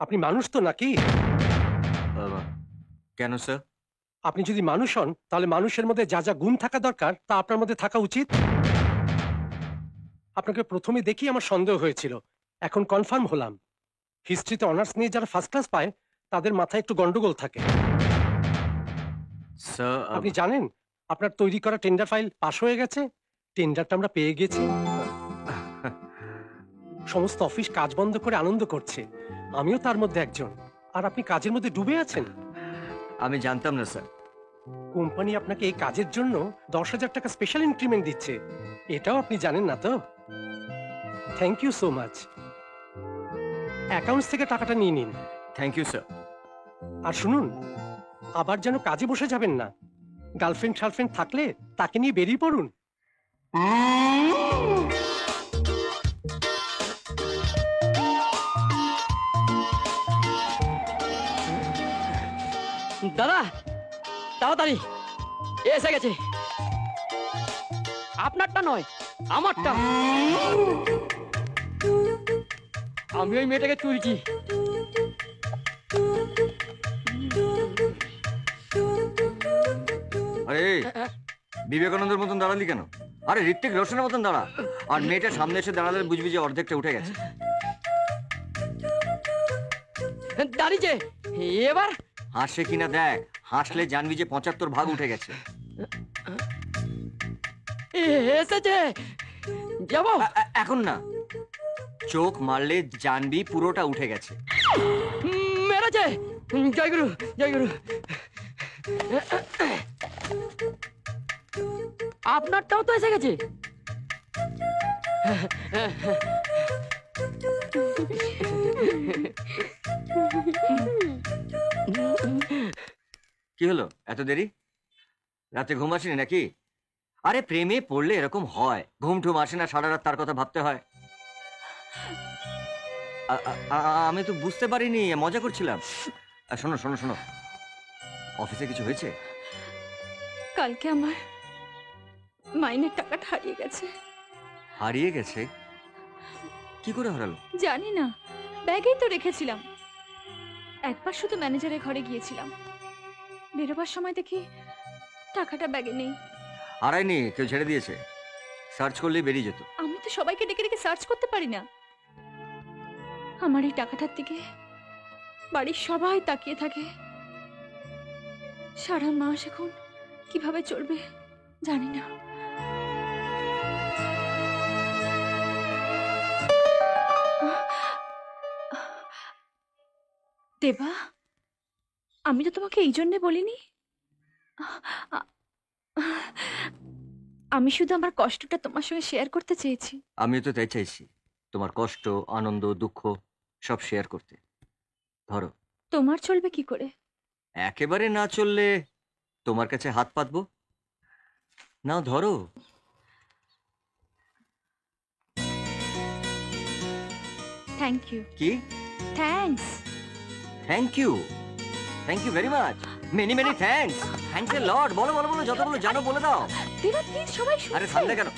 আপনি মানুষ তো নাকি? কেন স্যার? আপনি যদি মানুষ হন তাহলে মানুষের মধ্যে যা যা গুণ থাকা দরকার তা আপনার মধ্যে থাকা উচিত। আপনাকে প্রথমে দেখি আমার সন্দেহ হয়েছিল, এখন কনফার্ম হলাম। হিস্ট্রিতে অনার্স নিয়ে যারা ফার্স্ট ক্লাস পায় তাদের মাথায় একটু গন্ডগোল থাকে। স্যার আপনি জানেন আপনার তৈরি করা টেন্ডার ফাইল পাশ হয়ে গেছে। টেন্ডারটা আমরা পেয়ে গেছি। সমস্ত অফিস কাজ বন্ধ করে আনন্দ করছে, আমিও তার মধ্যে একজন। আর আপনি কাজের মধ্যে ডুবে আছেন। আমি জানতাম না স্যার। কোম্পানি আপনাকে এই কাজের জন্য 10,000 টাকা স্পেশাল ইনক্রিমেন্ট দিচ্ছে, এটাও আপনি জানেন না তো? Thank you so much. Accounts থেকে টাকাটা নিয়ে নিন। Thank you sir. আর শুনুন, আবার যেন কাজে বসে যাবেন না। গার্লফ্রেন্ড শার্লফ্রেন্ড থাকলে তাকে নিয়ে বেরিয়ে পড়ুন। দাদা তাড়াতাড়ি এসে গেছে। আপনারটা নয়, আমারটা। আমি ওই মেয়েটাকে তুলছি। আরে বিবেকানন্দের মতন দাঁড়ালি কেন? আরে ঋত্বিক রোশনের মতন দাঁড়া। আর মেয়েটা সামনে এসে দাঁড়ালে বুঝবি যে অর্ধেকটা উঠে গেছে। দাঁড়িয়েছে এবার। হাসে কিনা দেখ, হাসলে জানবি যে 75 ভাগ উঠে গেছে। এসেছে, যাবো। এখন না, চোখ মারলে জানবি পুরোটা উঠে গেছে। মেরেছে। জয়গুরু জয়গুরু। আপনারটাও তো এসে গেছে। কি হলো এত দেরি? রাতে ঘুম আসেনি নাকি? আরে প্রেমে পড়লে এরকম হয়, ঘুম ঠুম আসে না, সারা রাত তার কথা ভাবতে হয়। আমি তো বুঝতে পারিনি, মজা করছিলাম। শোনো শোনো শোনো, অফিসে কিছু হয়েছে? কালকে আমার মাইনের টাকাটা হারিয়ে গেছে। হারিয়ে গেছে? কি করে হারালো? জানি না, ব্যাগেই তো রেখেছিলাম। একবার শুধু ম্যানেজারের ঘরে গিয়েছিলাম, বেরোবার সময় দেখি টাকাটা ব্যাগে নেই। হারায়নি, কেউ ছেড়ে দিয়েছে। সার্চ করলেই বেরিয়ে যেত। আমি তো সবাইকে ডেকে ডেকে সার্চ করতে পারি না। আমার এই টাকাটার দিকে বাড়ির সবাই তাকিয়ে থাকে। সারা মাস এখন কিভাবে চলবে জানি না। দেবা, আমি তো তোমাকে এই জন্যে বলিনি। আমি শুধু আমার কষ্টটা তোমার সঙ্গে শেয়ার করতে চেয়েছি। আমিও তো তাই চাইছি, তোমার কষ্ট, আনন্দ, দুঃখ সব শেয়ার করতে। ধরো। তোমার চলবে কি করে? একেবারে না চললে তোমার কাছে হাত পাতবো। নাও ধরো। Thank you. কি? Thanks. Thank you, thank you very much, many many thanks. Thanks a lot. বলো বলো বলো, যতগুলো জানো বলে দাও। দেবা প্লিজ, সবাই আরে শুনছে। সামনে কেন?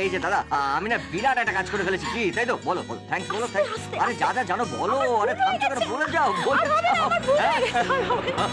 এই যে দাদা, আমি না বিরাট একটা কাজ করে ফেলেছি। কি তাই তো? বলো বলো, থ্যাঙ্কস বলো, থ্যাঙ্কস। আস্তে, আরে যা যা জানো বলো। আরে থামছো কেন? বলে যাও, বলে যাও। আমার ভুল হয়ে গেছে, আর হবে না।